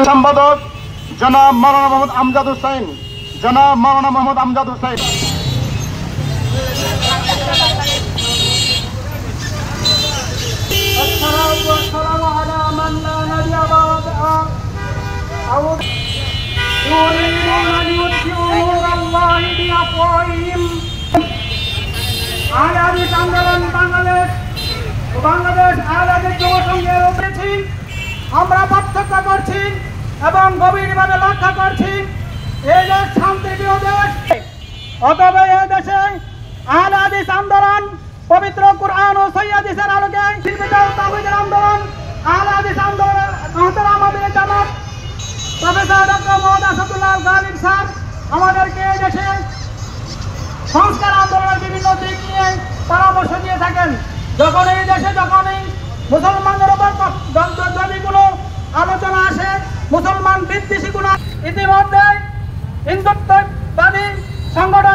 সম্পাদক জনাব মাওলানা মোহাম্মদ আমজাদ হোসেন, জনাব মাওলানা মোহাম্মদ আমজাদ হোসেন। আন্দোলন বাংলাদেশ আলাদা যুব সংঘের উপরেছি আমরা পার্থক্য করছি এবং গভীরভাবে লক্ষ্য করছি এই দেশ শান্তিপ্রিয় দেশ। অতএব এই দেশে আহলে হাদিস আন্দোলন পবিত্র কুরআন ও সহিহ হাদিসের আলোকে তাওহীদের আন্দোলন আহলে হাদিস আন্দোলনের আমাদের জামাত professor doctor Mohammad Asadullah Ghalib sir আমাদেরকে এই দেশে সংস্কার আন্দোলনের বিভিন্ন দিক নিয়ে পরামর্শ দিয়ে থাকেন। যখন এই দেশে যখনই মুসলমানদের উপর যদি কোনো আলোচনা আসে, মুসলমান বিদ্বেষী কোনো ইতিমধ্যে হিন্দুত্ববাদী সংগঠন